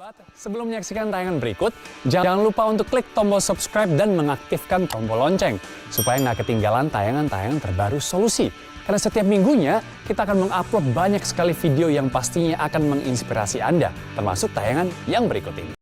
sahabat, sebelum menyaksikan tayangan berikut, jangan lupa untuk klik tombol subscribe dan mengaktifkan tombol lonceng supaya nggak ketinggalan tayangan-tayangan terbaru Solusi. Karena setiap minggunya kita akan mengupload banyak sekali video yang pastinya akan menginspirasi Anda, termasuk tayangan yang berikut ini.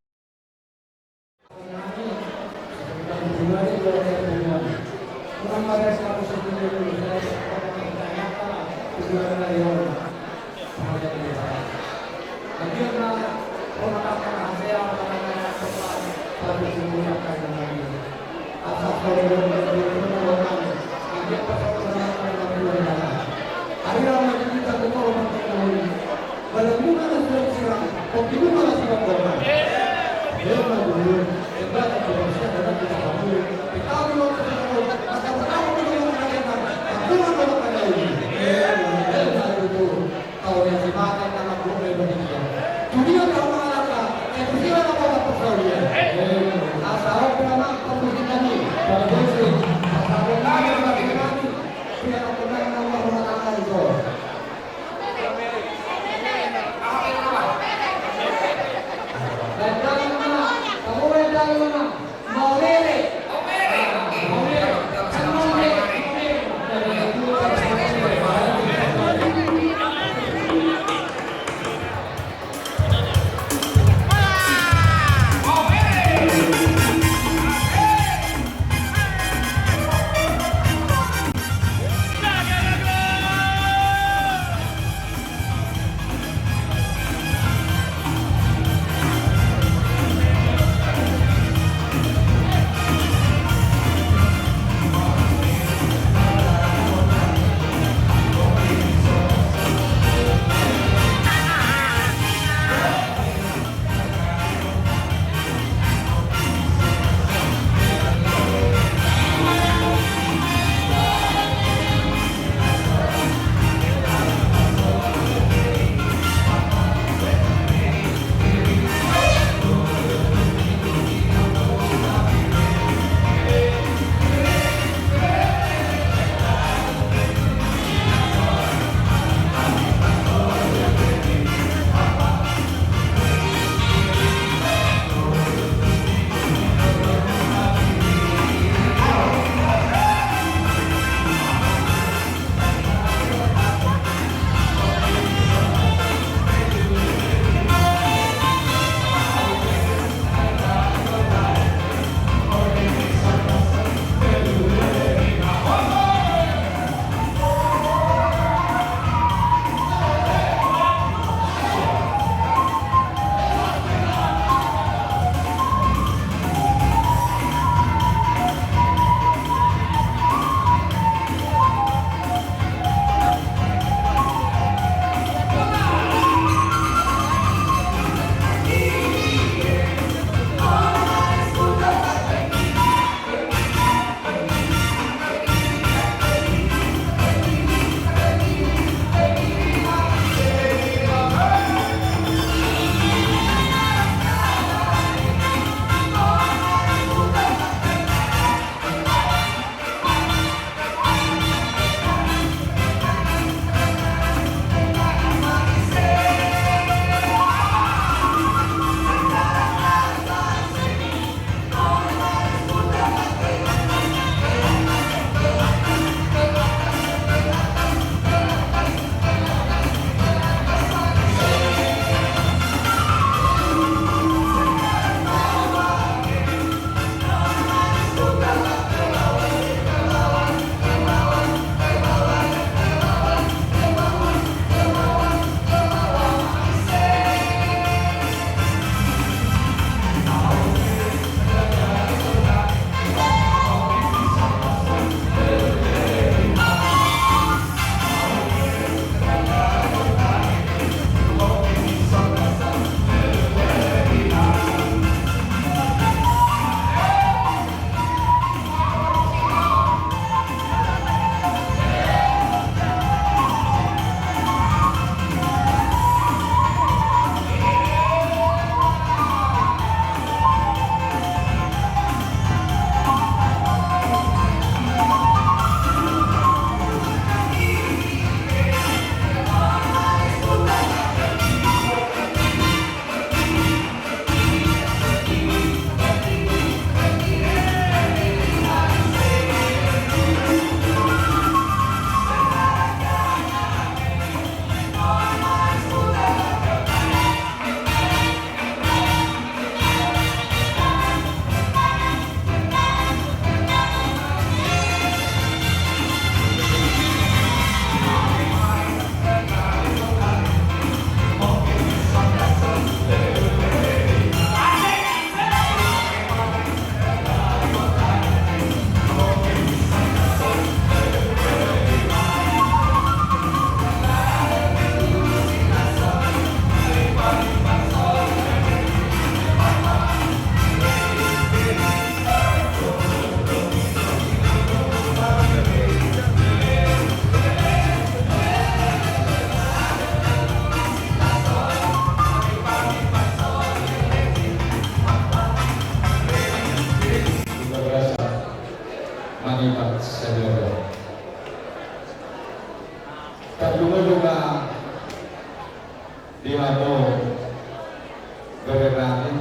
berenang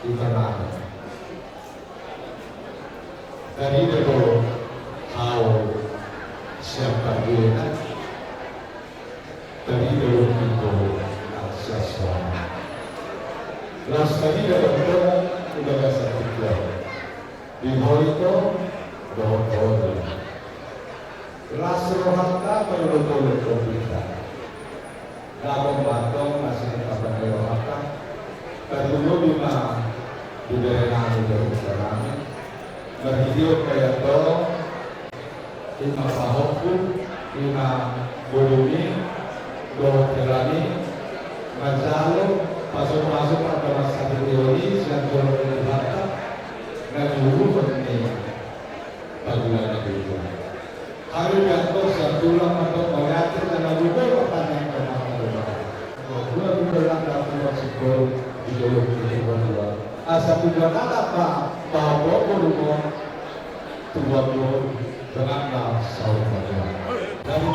di tengah. Dari itu tahu siapa dia. Dari itu itu sesuatu. Las tadi dalam udah biasa kita. Di itu doa. Las rohata menurut kita. Dalam batong masih apa rohata. Kedua bima di daerah itu sekarang. Berhidup kayak dong, lima pahokku, lima bolumi, dua terani, majalo, masuk-masuk pada masa teori, yang turun dari belakang, dan dulu penting bagian itu. Hari jatuh satulah atau mengatur dan juga pertanyaan pertanyaan. Dua bilang dalam masuk ideologi kedua. Asal tujuan apa? Bahwa rumah tua dengan saudara. Dari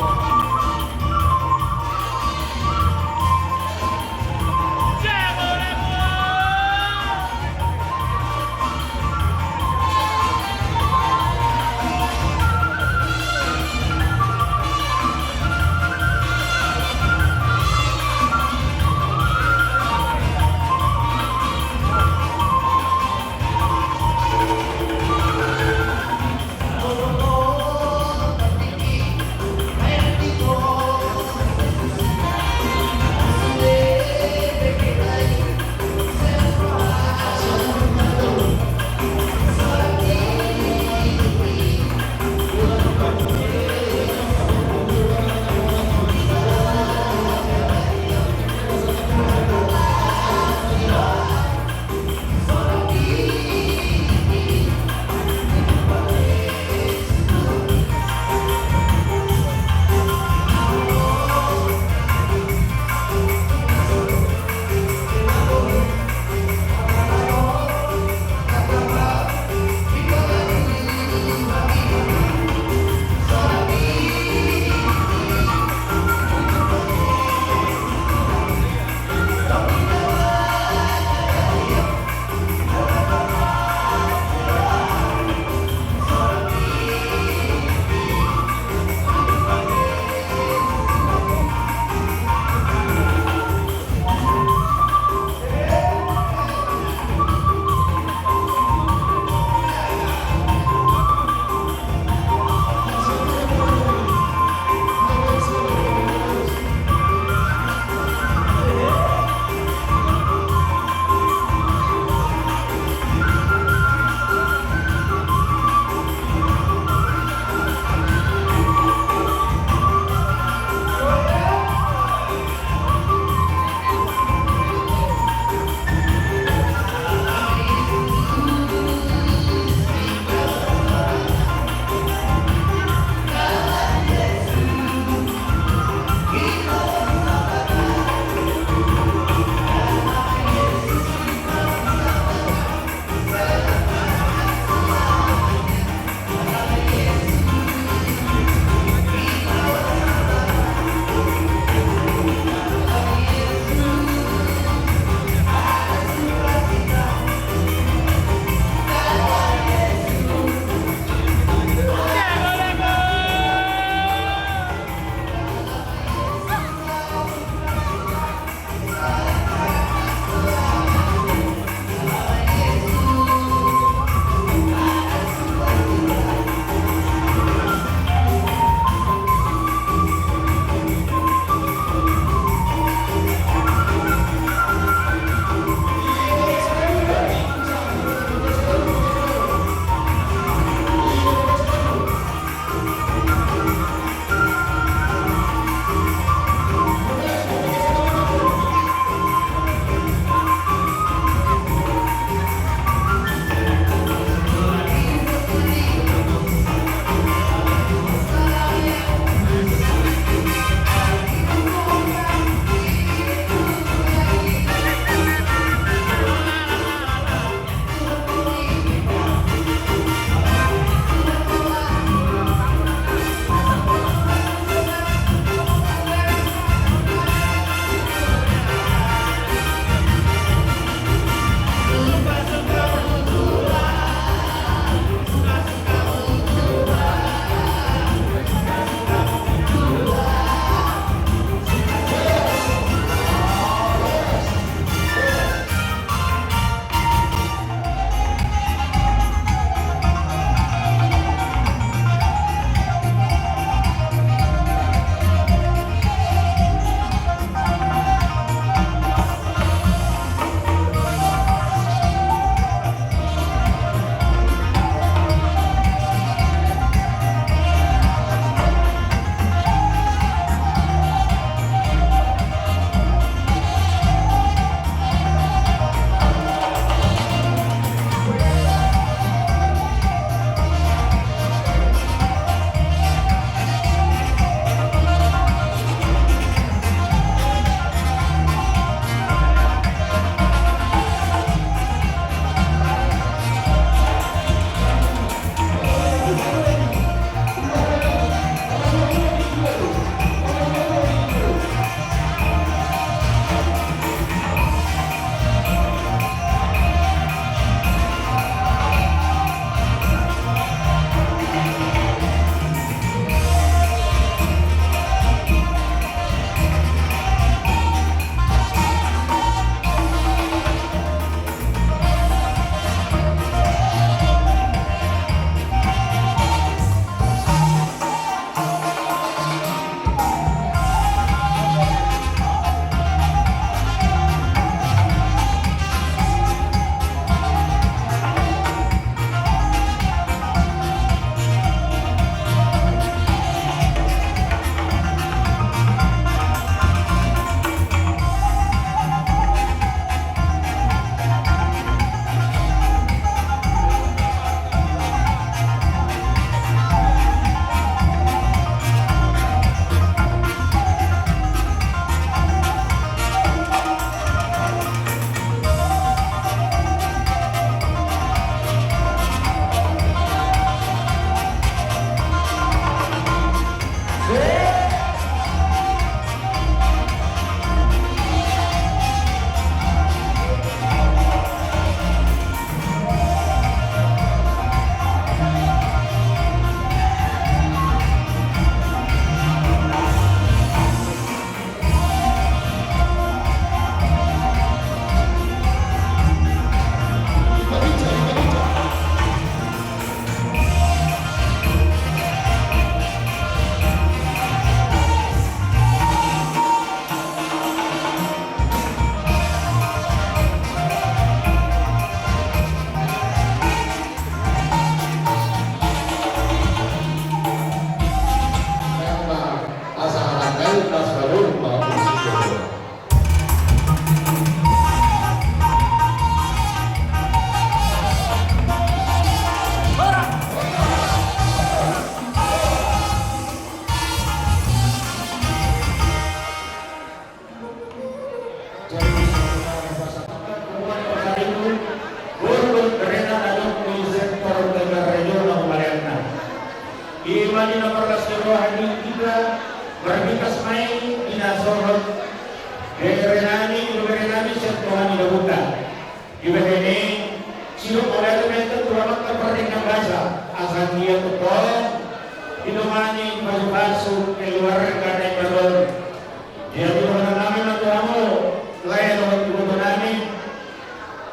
namin.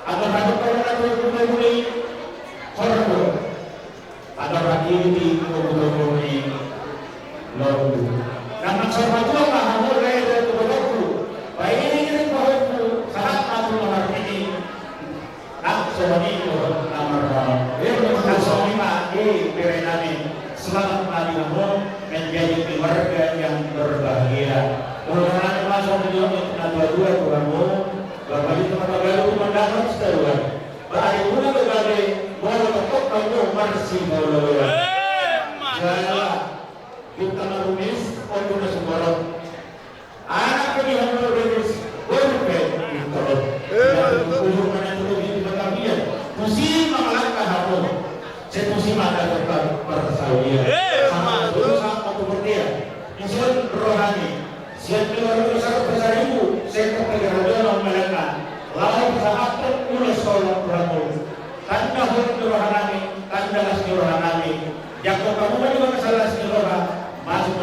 At nagkakot ko na ito muli, hordo. At nakakiti ko muli, Lord. Nang nagsorbato ang mahamol kayo ito ko, pahinigin ko sa lahat natin mga artini. Naksoni ko na marahal. Naksoni ma, pere namin. Selamat natin mo, menjadi keluarga yang berbahagia. Mudah-mudahan masuk ke dalam yang dua-dua Tuhanmu, Bapak itu teman-teman pemandangan seteruan. Berada pula berbagai mau tetap kamu marsi bawah. Saya kita marumis untuk seborong. Anak ini yang berbeda berbeda betul. Untuk menentukan di bagian. Musim mengalahkan kamu. Musim ada tetap bersahaja. Sama dosa atau berdia. Insan rohani. Siap keluar besar ibu. Sektor kegerabatan mereka. Lalu sahabat ulas sholat beramu. Tanda huruf rohani. Tanda lasni rohani. Jika kamu juga masalah lasni rohani. Masuk.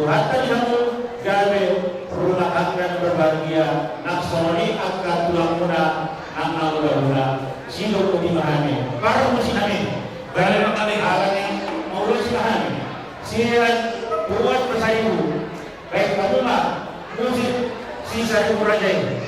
Hatta kamu gawe rumah tangga berbahagia. Naksoni akan tulang muda. Anak muda. Sino ko dimahami. Para mo sinami. Dahil kami alam yang maulo sinahami. Siya buat bersaing. Baik kamu mah musik sisa kurang.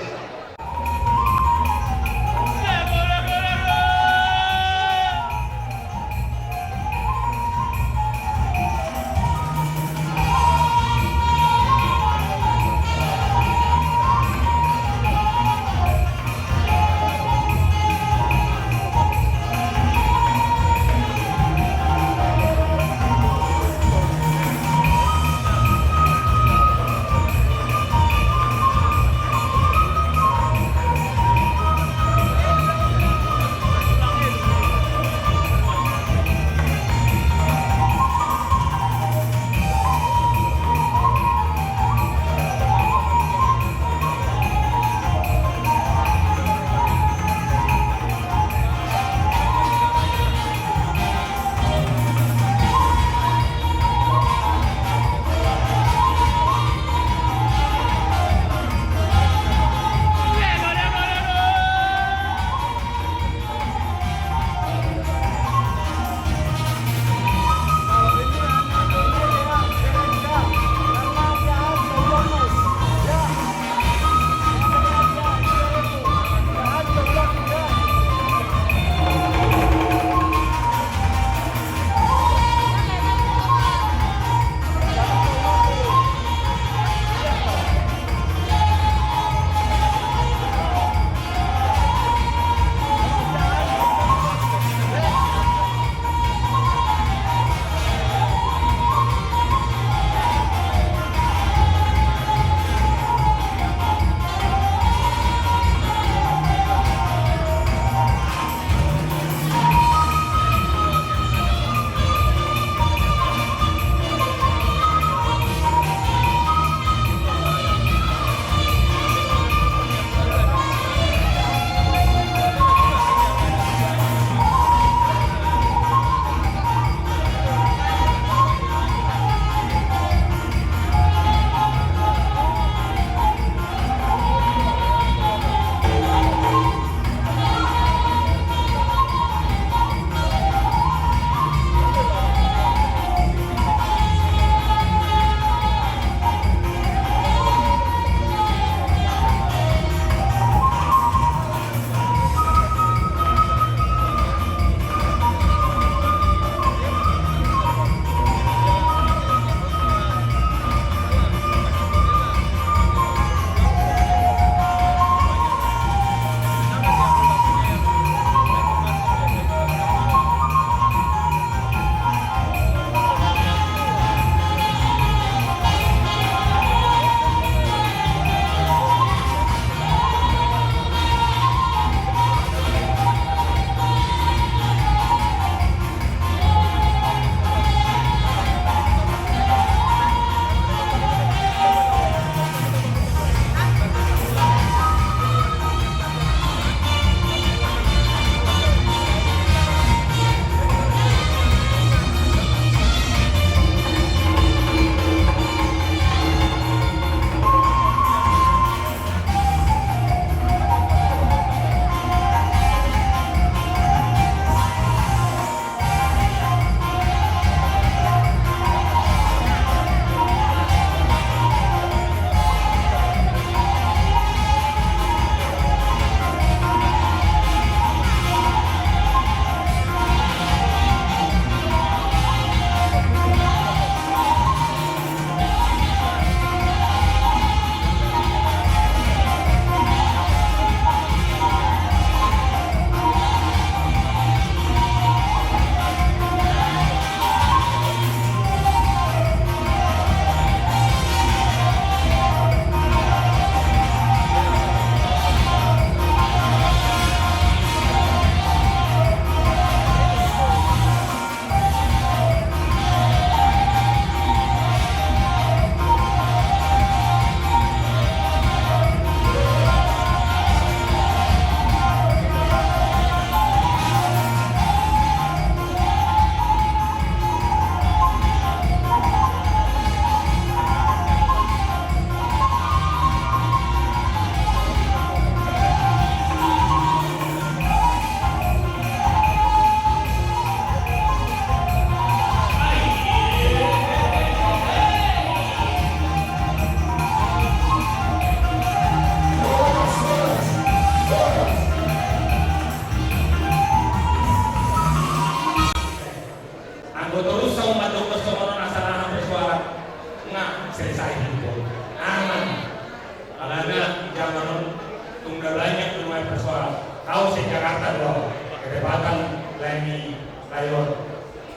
Aku sa Jakarta doang, kedapatan lain layon,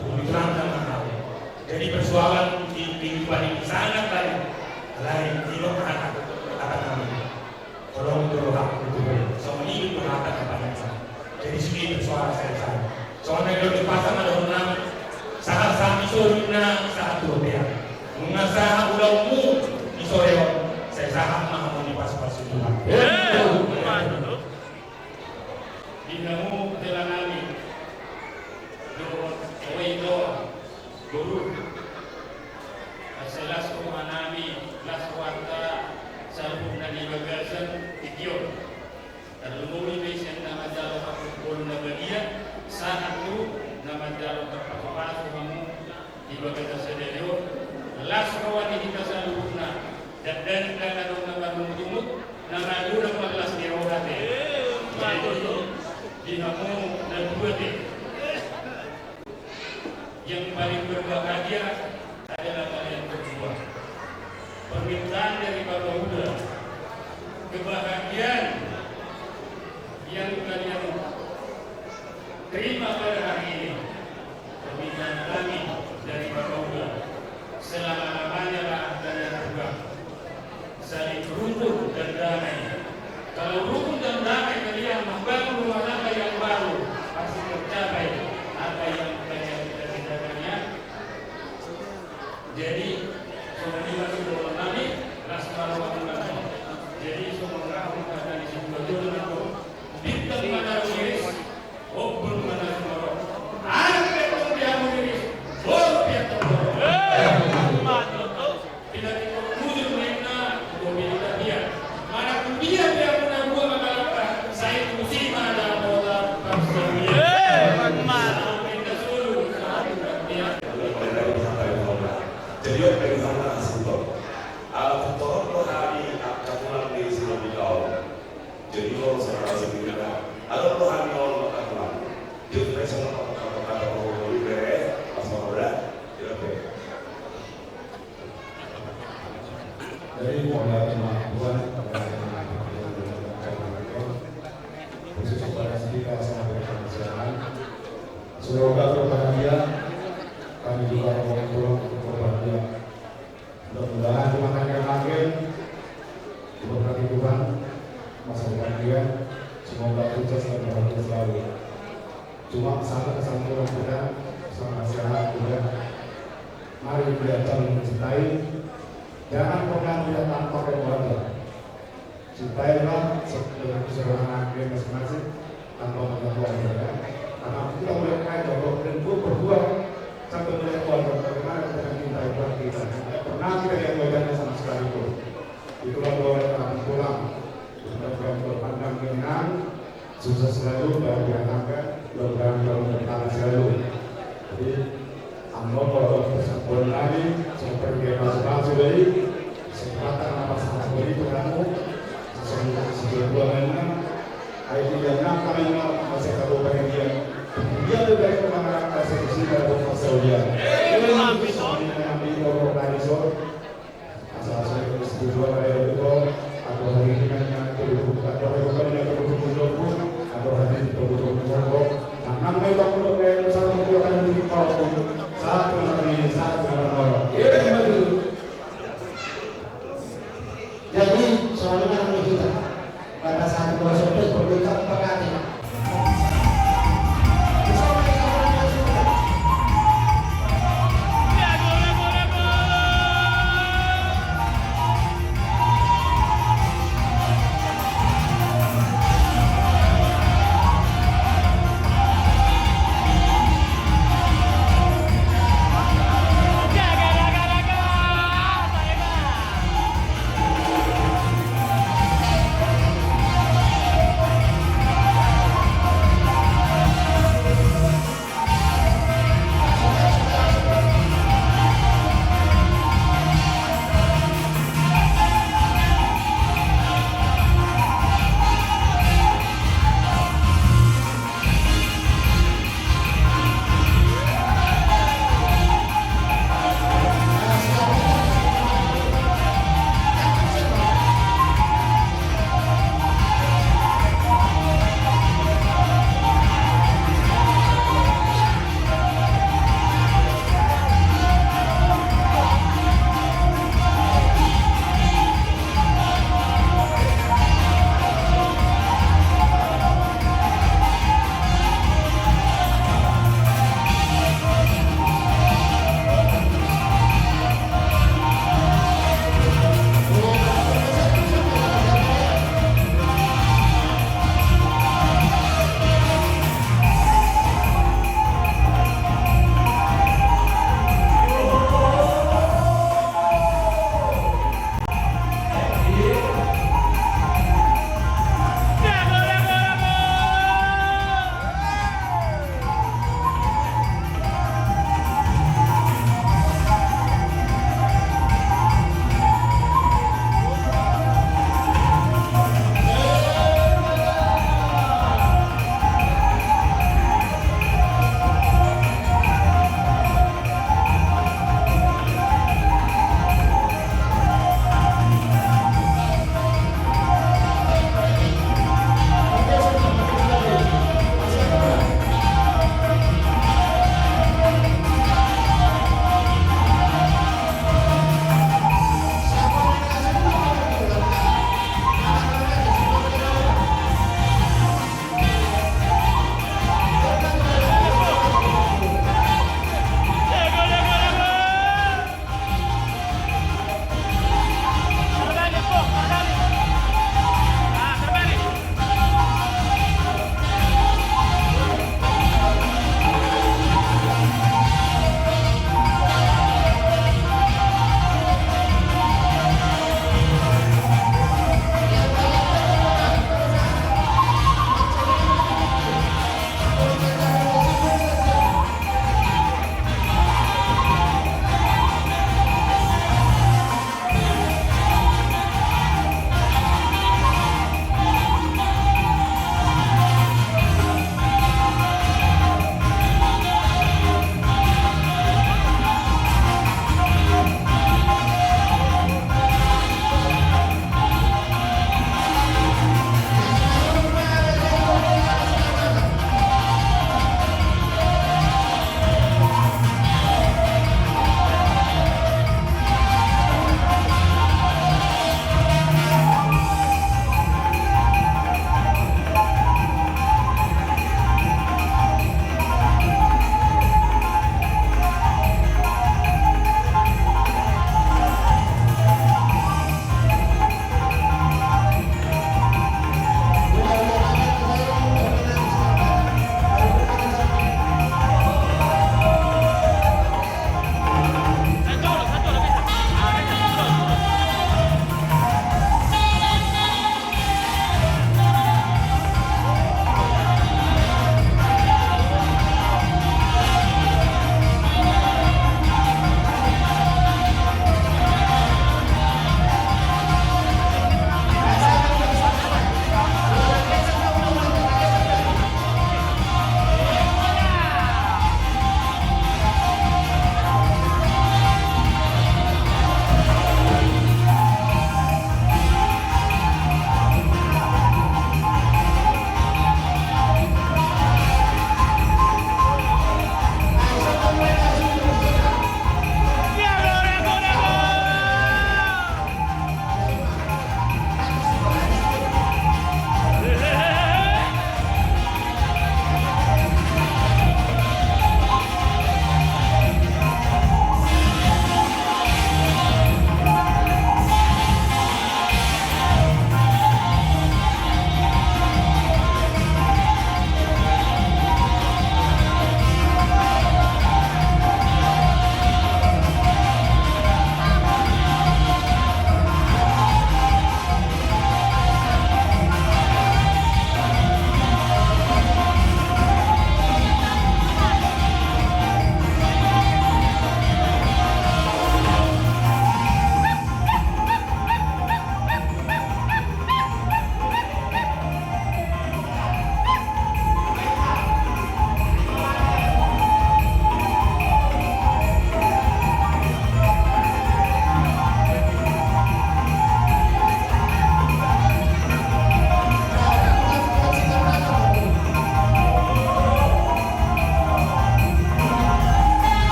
tulisan naman ako. Jadi persoalan di kehidupan ini sangat lain di lokal kata kami. Tolong dulu aku sama ini berkata kepada saya. Jadi sini persoalan saya. Soalnya kalau dipasang ada orang saham isu na sa Ethiopia. Mga saham ulawmu isu saya saham mahamuni pas-pas itu. Dinamu telanami do guru selas kumanami las warta salbum na ibagasan idiot terlumuri besen na madalo kapul na bagia saat itu na madalo kapapapasok kamu ibagasan sa delio las rawati kita salbum na dan kanadong na manungtumut na nagulang maglas ni Rorate dinamu dan dua yang paling berbahagia adalah kalian berdua. Permintaan dari Bapak Huda, kebahagiaan yang kalian terima pada hari ini, permintaan kami dari Bapak Huda, selama-lamanya lah kalian juga saling rukun dan damai. Kalau rukun dan damai kalian membangun rumah tangga yang baru, pasti tercapai apa yang kalian cita-citakannya. Jadi semuanya sudah kami rasma waktu. Jadi semoga kita dari sini betul itu bintang mana iris, obor mana semua. Ada yang dia iris, oh dia tahu. Tidak dikumpul mereka, dominasi dia. Mana pun dia menanggung masalah saya mesti ada bola persoalan. Jadi yang dari sana asal Al-Fatihah lo hari akatulan di sini beliau. Jadi lo sekarang sendiri kan. Ada lo hari lo akatulan. Jadi saya sama kata lo beri asal berat. Jadi dari mulai kemampuan khusus kepada kita sampai kemanusiaan. Semoga berbahagia. Kami juga mau berbahagia. Mudah-mudahan makan yang makin diberkati Tuhan masa depan dia. Semoga sukses dan bahagia selalu. Cuma satu kita sama masyarakat juga. Mari kita mencintai. Jangan pernah melihat tanpa keluarga. Cintailah keseluruhan akhir masing-masing tanpa melihat keluarga. Karena kita melihat kaya bahwa dan gue berdua sampai melihat keluarga bagaimana kita mencintai keluarga kita. Tidak pernah kita lihat keluarganya sama sekali itu. Itulah doa yang akan pulang. Mudah-mudahan berpandang kemenang, sukses selalu, bahagia tangga, mudah-mudahan dalam bertahan selalu. Jadi kalau bersambung lagi seperti yang masuk dari kesempatan apa sahaja itu kamu sesuatu dua mana itu yang nak kami masih tahu bahagia dia lebih baik kemana kasih sini dalam masa ujian ini mengambil orang lain so asal-asal itu setuju ada itu atau hari ini kan yang kebutuhan atau hari ini kebutuhan nah namanya itu kalau satu kebutuhan ini kalau satu lagi satu orang. Jadi soalnya kita pada saat proses berbicara pengertian.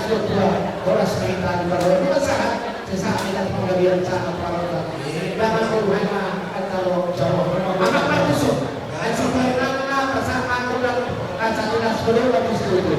dua oras kita di bawah dua saat sesaat kita penggabian saat para bahkan hubungan atau jauh anak tusuk sampai nana pasangan udah satu nas belum habis itu